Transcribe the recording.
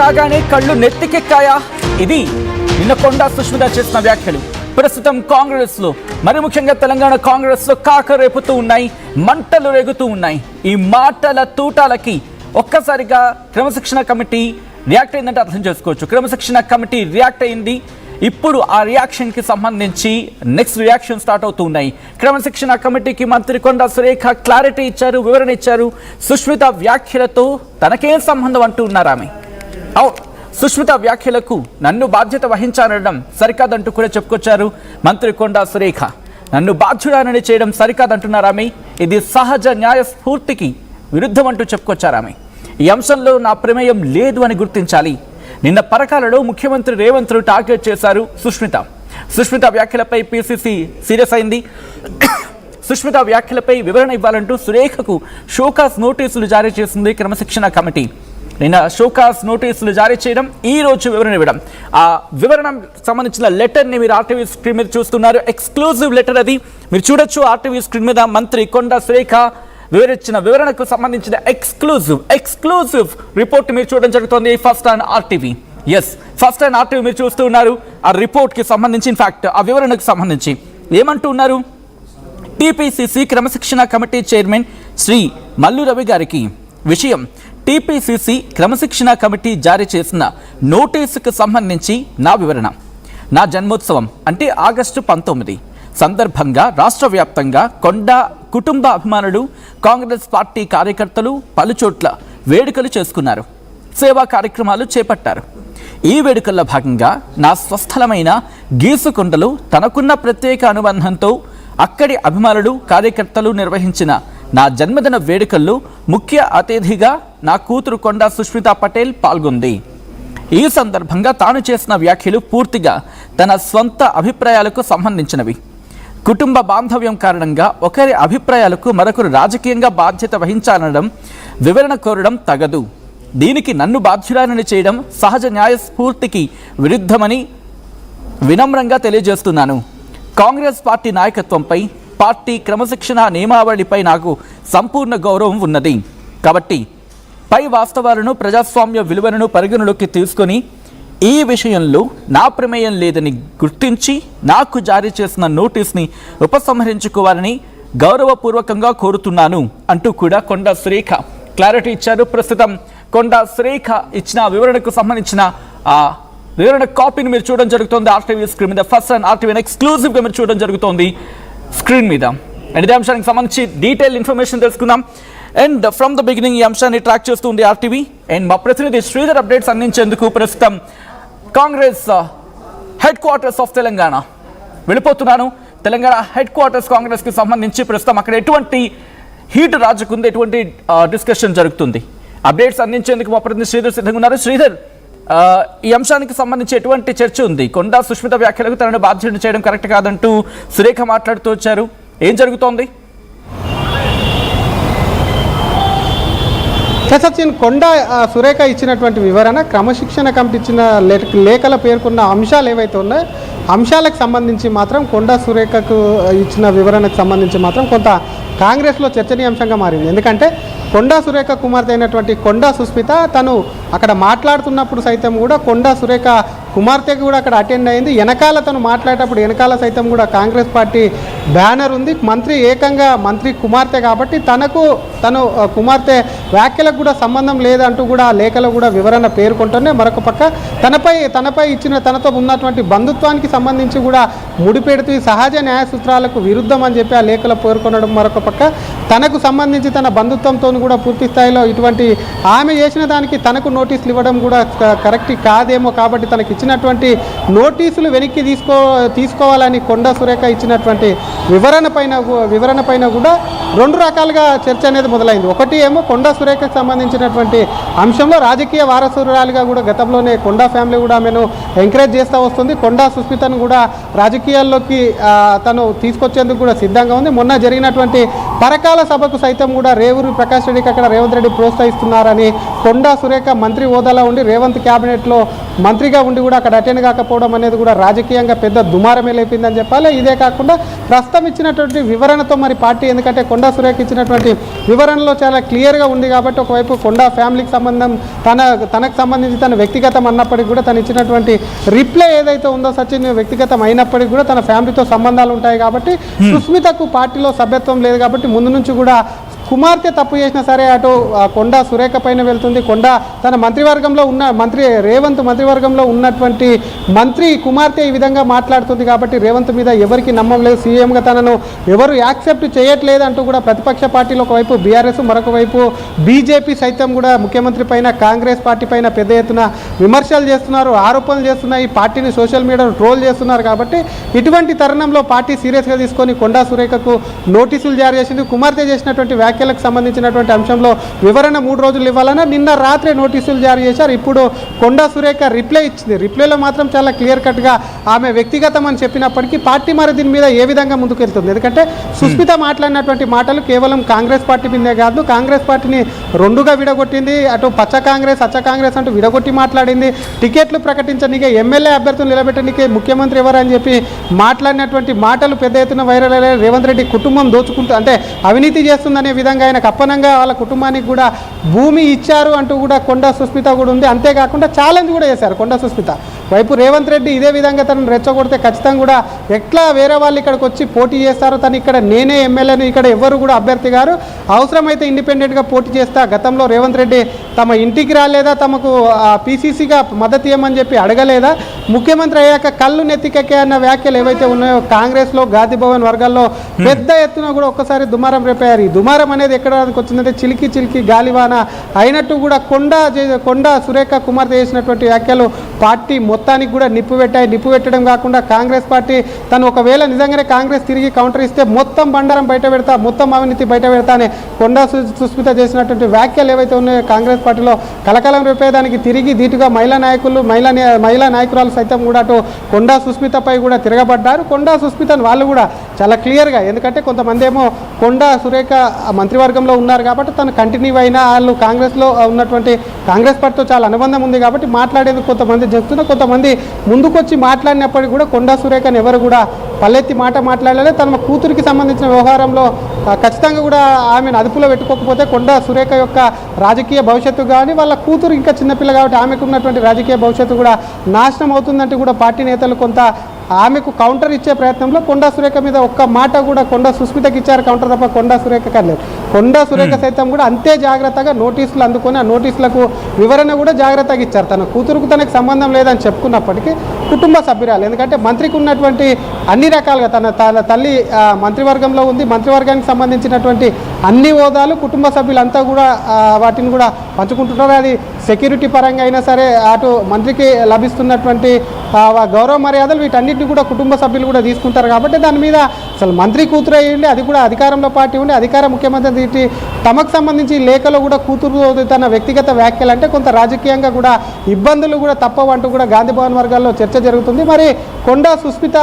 కాగానే కళ్ళు నెత్తికెక్కాయా? ఇది నిన్న కొండా సుష్మిత చేసిన వ్యాఖ్యలు. ప్రస్తుతం కాంగ్రెస్ లో, మరి ముఖ్యంగా తెలంగాణ కాంగ్రెస్ లో కాక రేపుతూ ఉన్నాయి, మంటలు రేగుతూ ఉన్నాయి. ఈ మాటల తూటాలకి ఒక్కసారిగా క్రమశిక్షణ కమిటీ రియాక్ట్ అయిందంటే అర్థం చేసుకోవచ్చు. క్రమశిక్షణ కమిటీ రియాక్ట్ అయింది. ఇప్పుడు ఆ రియాక్షన్ కి సంబంధించి నెక్స్ట్ రియాక్షన్ స్టార్ట్ అవుతూ ఉన్నాయి. క్రమశిక్షణ కమిటీకి మంత్రి కొండా సురేఖ క్లారిటీ ఇచ్చారు, వివరణ ఇచ్చారు. సుష్మిత వ్యాఖ్యలతో తనకేం సంబంధం అంటూ ఉన్నారు ఆమె. సుష్మిత వ్యాఖ్యలకు నన్ను బాధ్యత వహించానడం సరికాదంటూ కూడా చెప్పుకొచ్చారు మంత్రి కొండా సురేఖ. నన్ను బాధ్యురానని చేయడం సరికాదంటున్నారు ఆమె. ఇది సహజ న్యాయ స్ఫూర్తికి విరుద్ధం అంటూ చెప్పుకొచ్చారు ఆమె. ఈ అంశంలో నా ప్రమేయం లేదు అని గుర్తించాలి. నిన్న పరకాలలో ముఖ్యమంత్రి రేవంత్ టార్గెట్ చేశారు సుష్మిత. సుష్మిత వ్యాఖ్యలపై పిసిసి సీరియస్ అయింది. సుష్మిత వ్యాఖ్యలపై వివరణ ఇవ్వాలంటూ సురేఖకు షోకాస్ నోటీసులు జారీ చేసింది క్రమశిక్షణ కమిటీ. నిన్న షోకాస్ నోటీసులు జారీ చేయడం, ఈ రోజు వివరణ ఇవ్వడం. ఆ వివరణ సంబంధించిన లెటర్ని మీరు ఆర్టీవీ స్క్రీన్ మీద చూస్తున్నారు. ఎక్స్క్లూజివ్ లెటర్ అది, మీరు చూడొచ్చు ఆర్టీవీ స్క్రీన్ మీద. మంత్రి కొండా సురేఖ వివరించిన వివరణకు సంబంధించిన ఎక్స్క్లూజివ్ రిపోర్ట్ మీరు చూడడం జరుగుతుంది. First and RTV, first and RTV మీరు చూస్తూ ఉన్నారు. ఆ రిపోర్ట్ కి సంబంధించి, ఇన్ఫాక్ట్ ఆ వివరణకు సంబంధించి ఏమంటూ ఉన్నారు. టీపీసీసీ క్రమశిక్షణ కమిటీ చైర్మన్ శ్రీ మల్లు రవి గారికి విషయం. టీపీసీసీ క్రమశిక్షణ కమిటీ జారీ చేసిన నోటీసుకు సంబంధించి నా వివరణ. నా జన్మోత్సవం అంటే ఆగస్టు 19 సందర్భంగా రాష్ట్ర వ్యాప్తంగా కొండా కుటుంబ అభిమానులు, కాంగ్రెస్ పార్టీ కార్యకర్తలు పలుచోట్ల వేడుకలు చేసుకున్నారు, సేవా కార్యక్రమాలు చేపట్టారు. ఈ వేడుకల్లో భాగంగా నా స్వస్థలమైన గీసుకొండలో తనకున్న ప్రత్యేక అనుబంధంతో అక్కడి అభిమానులు, కార్యకర్తలు నిర్వహించిన నా జన్మదిన వేడుకల్లో ముఖ్య అతిథిగా నా కూతురు కొండా సుష్మిత పటేల్ పాల్గొంది. ఈ సందర్భంగా తాను చేసిన వ్యాఖ్యలు పూర్తిగా తన స్వంత అభిప్రాయాలకు సంబంధించినవి. కుటుంబ బాంధవ్యం కారణంగా ఒకరి అభిప్రాయాలకు మరొకరు రాజకీయంగా బాధ్యత వహించాలనడం, వివరణ కోరడం తగదు. దీనికి నన్ను బాధ్యురాలని చేయడం సహజ న్యాయ స్ఫూర్తికి విరుద్ధమని వినమ్రంగా తెలియజేస్తున్నాను. కాంగ్రెస్ పార్టీ నాయకత్వంపై, పార్టీ క్రమశిక్షణ నియమావళిపై నాకు సంపూర్ణ గౌరవం ఉన్నది. కాబట్టి పై వాస్తవాలను, ప్రజాస్వామ్య విలువలను పరిగణలోకి తీసుకొని ఈ విషయంలో నా ప్రమేయం లేదని గుర్తించి నాకు జారీ చేసిన నోటీస్ని ఉపసంహరించుకోవాలని గౌరవపూర్వకంగా కోరుతున్నాను అంటూ కూడా కొండా సురేఖ క్లారిటీ ఇచ్చారు. ప్రస్తుతం కొండా సురేఖ ఇచ్చిన వివరణకు సంబంధించిన వివరణ కాపీని మీరు చూడడం జరుగుతుంది ఆర్టీవీ స్క్రీన్ మీద. ఫస్ట్ అండ్ ఆర్టీవీ ఎక్స్క్లూజివ్గా మీరు చూడడం జరుగుతోంది స్క్రీన్ మీద. అండ్ ఇదే అంశానికి సంబంధించి డీటెయిల్ ఇన్ఫర్మేషన్ తెలుసుకుందాం. అండ్ ఫ్రమ్ ద బిగినింగ్ ఈ అంశాన్ని ట్రాక్ చేస్తుంది ఆర్టీవీ. అండ్ మా ప్రతినిధి శ్రీధర్ అప్డేట్స్ అందించేందుకు ప్రస్తుతం Congress head quarters of Telangana వెళ్ళిపోతున్నాను. తెలంగాణ హెడ్ క్వార్టర్స్ కాంగ్రెస్ కి సంబంధించి ప్రస్తుతం అక్కడ ఎటువంటి హీట్ రాజుకుంది, ఎటువంటి డిస్కషన్ జరుగుతుంది, అప్డేట్స్ అందించేందుకు మా ప్రతినిధి శ్రీధర్ సిద్ధంగా ఉన్నారు. శ్రీధర్, ఈ అంశానికి సంబంధించి ఎటువంటి చర్చ ఉంది? కొండా సుష్మిత వ్యాఖ్యలకు తనను బాధ్యత చేయడం కరెక్ట్ కాదంటూ సురేఖ మాట్లాడుతూ వచ్చారు. ఏం జరుగుతోంది? సచిన్, కొండా సురేఖ ఇచ్చినటువంటి వివరణ, క్రమశిక్షణ కమిటీ ఇచ్చిన లేఖల పేర్కొన్న అంశాలు ఏవైతే ఉన్నాయో అంశాలకు సంబంధించి మాత్రం కొండా సురేఖకు ఇచ్చిన వివరణకు సంబంధించి మాత్రం కొంత కాంగ్రెస్లో చర్చనీయాంశంగా మారింది. ఎందుకంటే కొండా సురేఖ కుమార్తె అయినటువంటి కొండా సుస్మిత తను అక్కడ మాట్లాడుతున్నప్పుడు సైతం కూడా కొండా సురేఖ కుమార్తె కూడా అక్కడ అటెండ్ అయింది. వెనకాల తను మాట్లాడేటప్పుడు వెనకాల సైతం కూడా కాంగ్రెస్ పార్టీ బ్యానర్ ఉంది. మంత్రి మంత్రి కుమార్తె కాబట్టి తను కుమార్తె వ్యాఖ్యలకు కూడా సంబంధం లేదంటూ కూడా ఆ లేఖలో కూడా వివరణ పేర్కొంటూనే, మరొక పక్క తనపై ఇచ్చిన తనతో ఉన్నటువంటి బంధుత్వానికి సంబంధించి కూడా ముడిపెడుతూ సహజ న్యాయ సూత్రాలకు విరుద్ధం అని చెప్పి ఆ లేఖలో పేర్కొనడం, మరొక పక్క తనకు సంబంధించి తన బంధుత్వంతో కూడా పూర్తి స్థాయిలో ఇటువంటి ఆమె చేసిన దానికి తనకు నోటీసులు ఇవ్వడం కూడా కరెక్ట్ కాదేమో, కాబట్టి తనకి ఇచ్చినటువంటి నోటీసులు వెనక్కి తీసుకోవాలని కొండా సురేఖ ఇచ్చినటువంటి వివరణ పైన కూడా రెండు రకాలుగా చర్చ అనేది మొదలైంది. ఒకటి ఏమో కొండా సురేఖకు సంబంధించినటువంటి అంశంలో రాజకీయ వారసురాలుగా కూడా గతంలోనే కొండా ఫ్యామిలీ కూడా ఆమెను ఎంకరేజ్ చేస్తూ వస్తుంది. కొండా సుస్మితను కూడా రాజకీయాల్లోకి తను తీసుకొచ్చేందుకు కూడా సిద్ధంగా ఉంది. మొన్న జరిగినటువంటి పరకాల సభకు సైతం కూడా రేవూరి ప్రకాష్ రెడ్డికి అక్కడ రేవంత్ రెడ్డి ప్రోత్సహిస్తున్నారని, కొండా సురేఖ మంత్రి హోదాలో ఉండి రేవంత్ క్యాబినెట్లో మంత్రిగా ఉండి కూడా అక్కడ అటెండ్ కాకపోవడం అనేది కూడా రాజకీయంగా పెద్ద దుమారమే లేపిందని చెప్పాలి. ఇదే కాకుండా ప్రస్తుతం ఇచ్చినటువంటి వివరణతో మరి పార్టీ, ఎందుకంటే కొండా సురేఖ ఇచ్చినటువంటి వివరణలో చాలా క్లియర్గా ఉంది కాబట్టి ఒకవైపు కొండా ఫ్యామిలీకి సంబంధం తనకు సంబంధించి తన వ్యక్తిగతం అన్నప్పటికీ కూడా తను ఇచ్చినటువంటి రిప్లై ఏదైతే ఉందో సచిన్ వ్యక్తిగతం అయినప్పటికీ కూడా తన ఫ్యామిలీతో సంబంధాలు ఉంటాయి కాబట్టి సుస్మితకు పార్టీలో సభ్యత్వం లేదు కాబట్టి ముందు నుంచి కూడా కుమార్తె తప్పు చేసినా సరే అటు కొండా సురేఖ పైన వెళ్తుంది. కొండా తన మంత్రివర్గంలో ఉన్న రేవంత్ మంత్రివర్గంలో ఉన్నటువంటి మంత్రి కుమార్తె ఈ విధంగా మాట్లాడుతుంది కాబట్టి రేవంత్ మీద ఎవరికి నమ్మం లేదు, సీఎంగా తనను ఎవరు యాక్సెప్ట్ చేయట్లేదు అంటూ కూడా ప్రతిపక్ష పార్టీలో ఒకవైపు బీఆర్ఎస్ మరొక వైపు బీజేపీ సైతం కూడా ముఖ్యమంత్రి పైన కాంగ్రెస్ పార్టీ పైన పెద్ద ఎత్తున విమర్శలు చేస్తున్నారు, ఆరోపణలు చేస్తున్నాయి, పార్టీని సోషల్ మీడియాలో ట్రోల్ చేస్తున్నారు. కాబట్టి ఇటువంటి తరుణంలో పార్టీ సీరియస్గా తీసుకొని కొండా సురేఖకు నోటీసులు జారీ చేసింది. కుమార్తె చేసినటువంటి వ్యాఖ్యలకు సంబంధించినటువంటి అంశంలో వివరణ 3 రోజులు ఇవ్వాలన్నా నిన్న రాత్రి నోటీసులు జారీ చేశారు. ఇప్పుడు కొండా సురేఖ రిప్లై ఇచ్చింది. రిప్లైలో మాత్రం చాలా క్లియర్ కట్గా ఆమె వ్యక్తిగతం అని చెప్పినప్పటికీ పార్టీ మరి దీని మీద ఏ విధంగా ముందుకెళ్తుంది, ఎందుకంటే సుస్మిత మాట్లాడినటువంటి మాటలు కేవలం కాంగ్రెస్ పార్టీ మీదే కాదు, కాంగ్రెస్ పార్టీని రెండుగా విడగొట్టింది. అటు పచ్చ కాంగ్రెస్ అచ్చ కాంగ్రెస్ అంటూ విడగొట్టి మాట్లాడింది. టికెట్లు ప్రకటించడానికి ఎమ్మెల్యే అభ్యర్థులు నిలబెట్టడానికి ముఖ్యమంత్రి ఎవరని చెప్పి మాట్లాడినటువంటి మాటలు పెద్ద ఎత్తున వైరల్ అయ్యాయి. రేవంత్ రెడ్డి కుటుంబం దోచుకుంటూ అంటే అవినీతి చేస్తుందనే విధంగా ఆయనకు అప్పనంగా వాళ్ళ కుటుంబానికి కూడా భూమి ఇచ్చారు అంటూ కూడా కొండా సుస్మిత కూడా ఉంది. అంతేకాకుండా ఛాలెంజ్ కూడా చేశారు కొండా సుస్మిత వైపు రేవంత్ రెడ్డి ఇదే విధంగా తనను రెచ్చగొడితే ఖచ్చితంగా కూడా ఎట్లా వేరే వాళ్ళు ఇక్కడికి వచ్చి పోటీ చేస్తారు, తను ఇక్కడ నేనే ఎమ్మెల్యేను, ఇక్కడ ఎవరు కూడా అభ్యర్థి గారు, అవసరమైతే ఇండిపెండెంట్గా పోటీ చేస్తా. గతంలో రేవంత్ రెడ్డి తమ ఇంటికి రాలేదా, తమకు పీసీసీగా మద్దతు ఇవ్వమని చెప్పి అడగలేదా, ముఖ్యమంత్రి అయ్యాక కళ్ళు నెత్తికెక్కే అన్న వ్యాఖ్యలు ఏవైతే ఉన్నాయో కాంగ్రెస్లో గాంధీ భవన్ వర్గాల్లో పెద్ద ఎత్తున కూడా ఒక్కసారి దుమారం రేపారు. ఈ దుమారం అనేది ఎక్కడ వచ్చిందంటే చిలికి చిలికి గాలివాన అయినట్టు కూడా కొండా సురేఖ కుమార్తె చేసినటువంటి వ్యాఖ్యలు పార్టీ మొత్తానికి కూడా నిప్పు పెట్టాయి. నిప్పు పెట్టడం కాకుండా కాంగ్రెస్ పార్టీ తను ఒకవేళ నిజంగానే కాంగ్రెస్ తిరిగి కౌంటర్ ఇస్తే మొత్తం బండారం బయట పెడతా, మొత్తం అవినీతి బయట పెడతా అని కొండా సుస్మిత చేసినటువంటి వ్యాఖ్యలు ఏవైతే ఉన్నాయో కాంగ్రెస్ పార్టీలో కలకలం రేపేదానికి తిరిగి ధీటుగా మహిళా నాయకురాలు సైతం కూడా అటు కొండా సుస్మితపై కూడా తిరగబడ్డారు. కొండా సుస్మితను వాళ్ళు కూడా చాలా క్లియర్గా, ఎందుకంటే కొంతమంది ఏమో కొండా సురేఖ మంత్రివర్గంలో ఉన్నారు కాబట్టి తను కంటిన్యూ అయినా వాళ్ళు కాంగ్రెస్లో ఉన్నటువంటి కాంగ్రెస్ పార్టీతో చాలా అనుబంధం ఉంది కాబట్టి మాట్లాడేందుకు కొంతమంది చెప్తున్నారు. కొంతమంది ముందుకొచ్చి మాట్లాడినప్పటికీ కూడా కొండా సురేఖను ఎవరు కూడా పల్లెత్తి మాట్లాడలేదు. తన కూతురికి సంబంధించిన వ్యవహారంలో ఖచ్చితంగా కూడా ఆమెను అదుపులో పెట్టుకోకపోతే కొండా సురేఖ యొక్క రాజకీయ భవిష్యత్తు కానీ వాళ్ళ కూతురు ఇంకా చిన్నపిల్ల కాబట్టి ఆమెకు ఉన్నటువంటి రాజకీయ భవిష్యత్తు కూడా నాశనం అవుతుందంటే కూడా పార్టీ నేతలు కొంత ఆమెకు కౌంటర్ ఇచ్చే ప్రయత్నంలో కొండా సురేఖ మీద ఒక్క మాట కూడా కొండా సుస్మితకి ఇచ్చారు కౌంటర్, తప్ప కొండా సురేఖ కాలేదు. కొండా సురేఖ సైతం కూడా అంతే జాగ్రత్తగా నోటీసులు అందుకొని ఆ నోటీసులకు వివరణ కూడా జాగ్రత్తగా ఇచ్చారు. తన కూతురుకు తనకు సంబంధం లేదని చెప్పుకున్నప్పటికీ కుటుంబ సభ్యురాలు, ఎందుకంటే మంత్రికి ఉన్నటువంటి అన్ని రకాలుగా తన తల్లి మంత్రివర్గంలో ఉంది, మంత్రివర్గానికి సంబంధించినటువంటి అన్ని హోదాలు కుటుంబ సభ్యులంతా కూడా వాటిని కూడా పంచుకుంటున్నారు. అది సెక్యూరిటీ పరంగా అయినా సరే, అటు మంత్రికి లభిస్తున్నటువంటి గౌరవ మర్యాదలు వీటన్నిటిని కూడా కుటుంబ సభ్యులు కూడా తీసుకుంటారు. కాబట్టి దాని మీద అసలు మంత్రి కూతురు అయ్యింది, అది కూడా అధికారంలో పార్టీ ఉండి అధికార ముఖ్యమంత్రి తమకు సంబంధించి లేఖలో కూడా కూతురు తన వ్యక్తిగత వ్యాఖ్యలు అంటే కొంత రాజకీయంగా కూడా ఇబ్బందులు కూడా తప్పవంటూ కూడా గాంధీ భవన్ వర్గాల్లో చర్చ జరుగుతుంది. మరి కొండా సుస్మిత